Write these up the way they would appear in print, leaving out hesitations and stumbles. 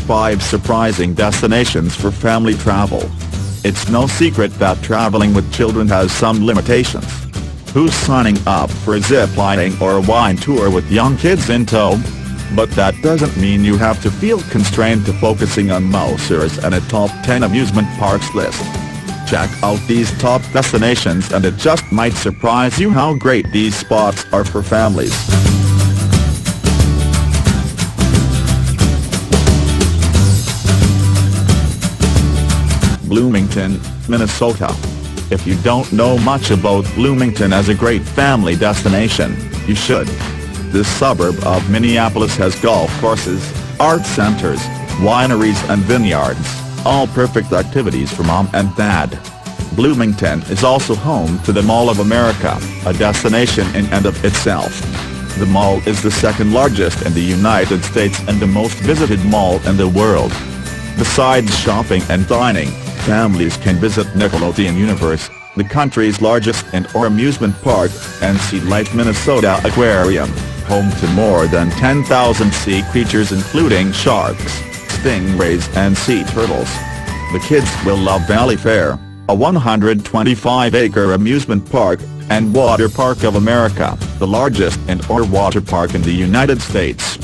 5 surprising destinations for family travel. It's no secret that traveling with children has some limitations. Who's signing up for a zip-lining or a wine tour with young kids in tow? But that doesn't mean you have to feel constrained to focusing on Mousers and a top 10 amusement parks list. Check out these top destinations and it just might surprise you how great these spots are for families. Bloomington, Minnesota. If you don't know much about Bloomington as a great family destination, you should. This suburb of Minneapolis has golf courses, art centers, wineries and vineyards, all perfect activities for mom and dad. Bloomington is also home to the Mall of America, a destination in and of itself. The mall is the second largest in the United States and the most visited mall in the world. Besides shopping and dining, families can visit Nickelodeon Universe, the country's largest indoor amusement park, and see Lake Minnesota Aquarium, home to more than 10,000 sea creatures including sharks, stingrays and sea turtles. The kids will love Valley Fair, a 125-acre amusement park, and Water Park of America, the largest indoor water park in the United States.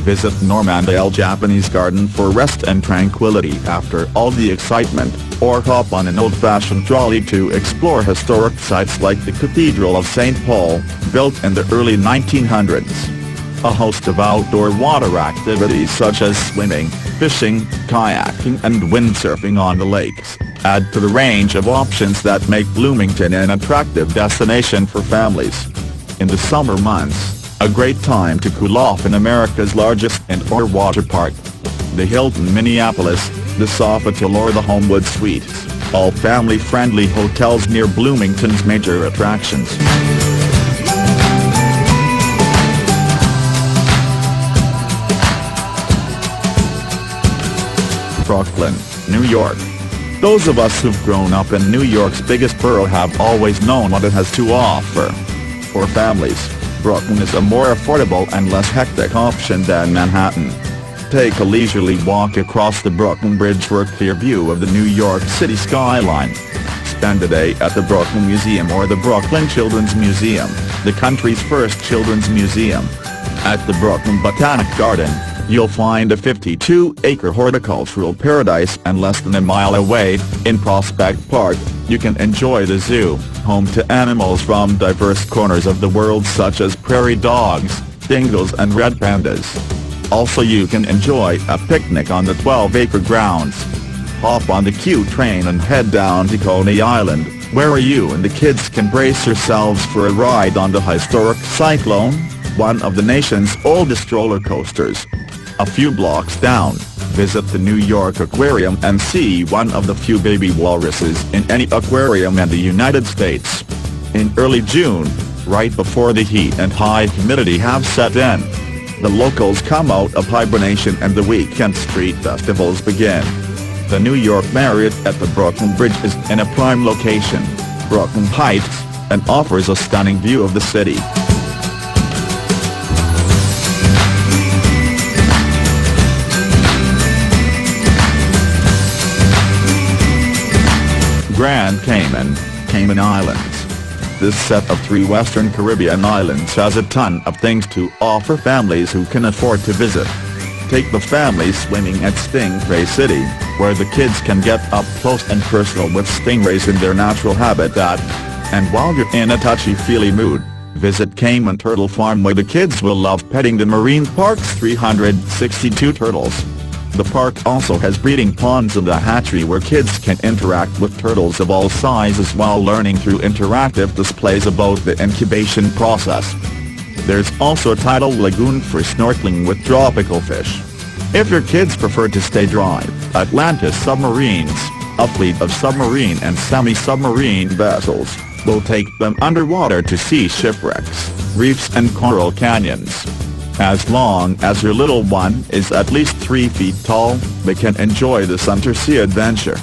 Visit Normandale Japanese Garden for rest and tranquility after all the excitement, or hop on an old-fashioned trolley to explore historic sites like the Cathedral of St. Paul, built in the early 1900s. A host of outdoor water activities such as swimming, fishing, kayaking and windsurfing on the lakes add to the range of options that make Bloomington an attractive destination for families. In the summer months, a great time to cool off in America's largest indoor water park. The Hilton Minneapolis, the Sofitel or the Homewood Suites, all family-friendly hotels near Bloomington's major attractions. Brooklyn, New York. Those of us who've grown up in New York's biggest borough have always known what it has to offer. For families, Brooklyn is a more affordable and less hectic option than Manhattan. Take a leisurely walk across the Brooklyn Bridge for a clear view of the New York City skyline. Spend a day at the Brooklyn Museum or the Brooklyn Children's Museum, the country's first children's museum. At the Brooklyn Botanic Garden, you'll find a 52-acre horticultural paradise, and less than a mile away, in Prospect Park, you can enjoy the zoo, home to animals from diverse corners of the world such as prairie dogs, dingoes and red pandas. Also you can enjoy a picnic on the 12-acre grounds. Hop on the Q train and head down to Coney Island, where you and the kids can brace yourselves for a ride on the historic Cyclone, one of the nation's oldest roller coasters. A few blocks down, visit the New York Aquarium and see one of the few baby walruses in any aquarium in the United States. In early June, right before the heat and high humidity have set in, the locals come out of hibernation and the weekend street festivals begin. The New York Marriott at the Brooklyn Bridge is in a prime location, Brooklyn Heights, and offers a stunning view of the city. Grand Cayman, Cayman Islands. This set of 3 Western Caribbean islands has a ton of things to offer families who can afford to visit. Take the family swimming at Stingray City, where the kids can get up close and personal with stingrays in their natural habitat. And while you're in a touchy-feely mood, visit Cayman Turtle Farm, where the kids will love petting the marine park's 362 turtles. The park also has breeding ponds and a hatchery where kids can interact with turtles of all sizes while learning through interactive displays about the incubation process. There's also a tidal lagoon for snorkeling with tropical fish. If your kids prefer to stay dry, Atlantis Submarines, a fleet of submarine and semi-submarine vessels, will take them underwater to see shipwrecks. reefs and coral canyons. As long as your little one is at least 3 feet tall, they can enjoy this undersea adventure.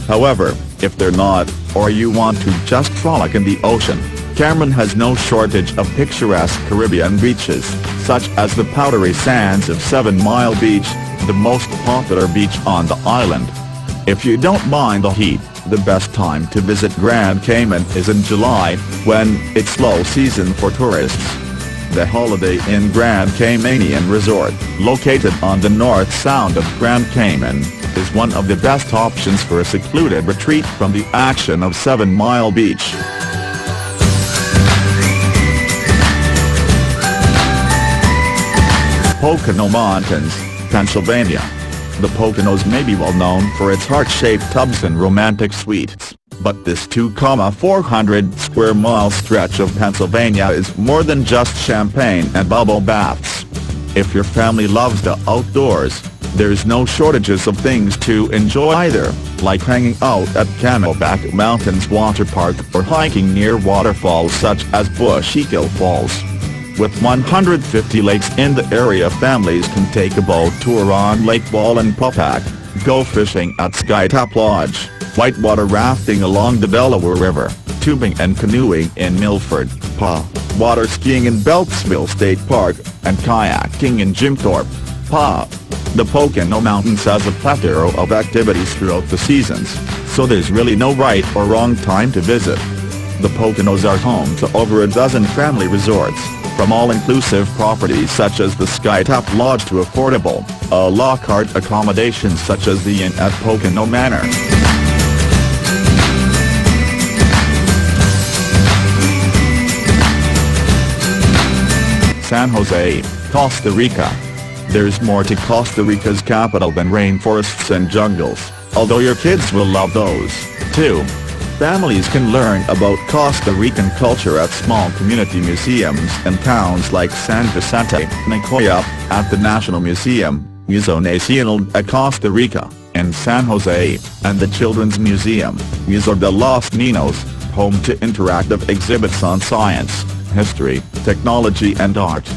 However, if they're not, or you want to just frolic in the ocean, Cayman has no shortage of picturesque Caribbean beaches, such as the powdery sands of 7 Mile Beach, the most popular beach on the island. If you don't mind the heat, the best time to visit Grand Cayman is in July, when it's low season for tourists. The Holiday Inn Grand Caymanian Resort, located on the North Sound of Grand Cayman, is one of the best options for a secluded retreat from the action of 7 Mile Beach. Pocono Mountains, Pennsylvania. The Poconos may be well known for its heart-shaped tubs and romantic suites, but this 2,400 square mile stretch of Pennsylvania is more than just champagne and bubble baths. If your family loves the outdoors, there's no shortages of things to enjoy either, like hanging out at Pocono Mountains Water Park or hiking near waterfalls such as Bushykill Falls. With 150 lakes in the area, families can take a boat tour on Lake Ball and Pupak, go fishing at Skytop Lodge, whitewater rafting along the Delaware River, tubing and canoeing in Milford, PA, water skiing in Beltsville State Park, and kayaking in Jimthorpe, PA. The Pocono Mountains has a plethora of activities throughout the seasons, so there's really no right or wrong time to visit. The Poconos are home to over a dozen family resorts, from all-inclusive properties such as the Skytop Lodge to affordable, a la carte accommodations such as the Inn at Pocono Manor. San Jose, Costa Rica. There's more to Costa Rica's capital than rainforests and jungles, although your kids will love those, too. Families can learn about Costa Rican culture at small community museums in towns like San Vicente, Nicoya, at the National Museum, Museo Nacional de Costa Rica, in San Jose, and the Children's Museum, Museo de los Niños, home to interactive exhibits on science, history, technology and art.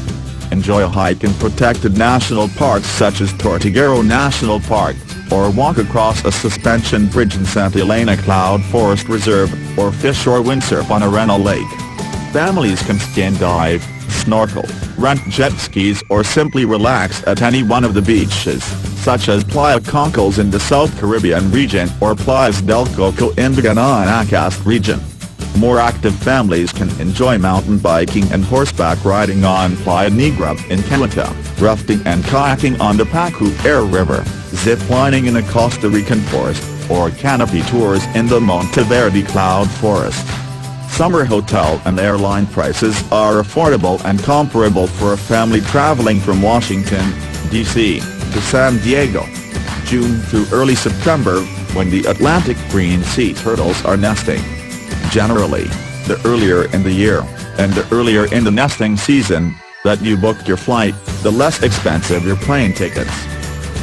Enjoy a hike in protected national parks such as Tortuguero National Park, or walk across a suspension bridge in Santa Elena Cloud Forest Reserve, or fish or windsurf on Arena Lake. Families can skin dive, snorkel, rent jet skis or simply relax at any one of the beaches, such as Playa Conchos in the South Caribbean region or Playas del Coco in the Guanacaste region. More active families can enjoy mountain biking and horseback riding on Playa Negra in Cahuita, rafting and kayaking on the Pacu Air River, zip-lining in a Costa Rican forest, or canopy tours in the Monteverde Cloud Forest. Summer hotel and airline prices are affordable and comparable for a family traveling from Washington, D.C., to San Diego. June through early September, when the Atlantic green sea turtles are nesting. Generally, the earlier in the year, and the earlier in the nesting season, that you book your flight, the less expensive your plane tickets.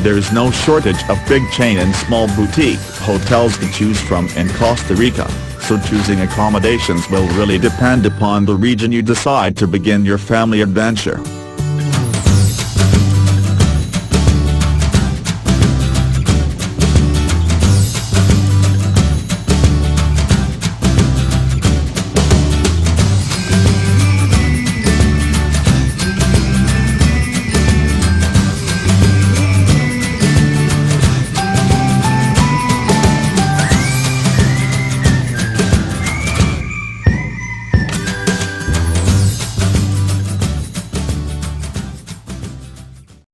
There's no shortage of big chain and small boutique hotels to choose from in Costa Rica, so choosing accommodations will really depend upon the region you decide to begin your family adventure.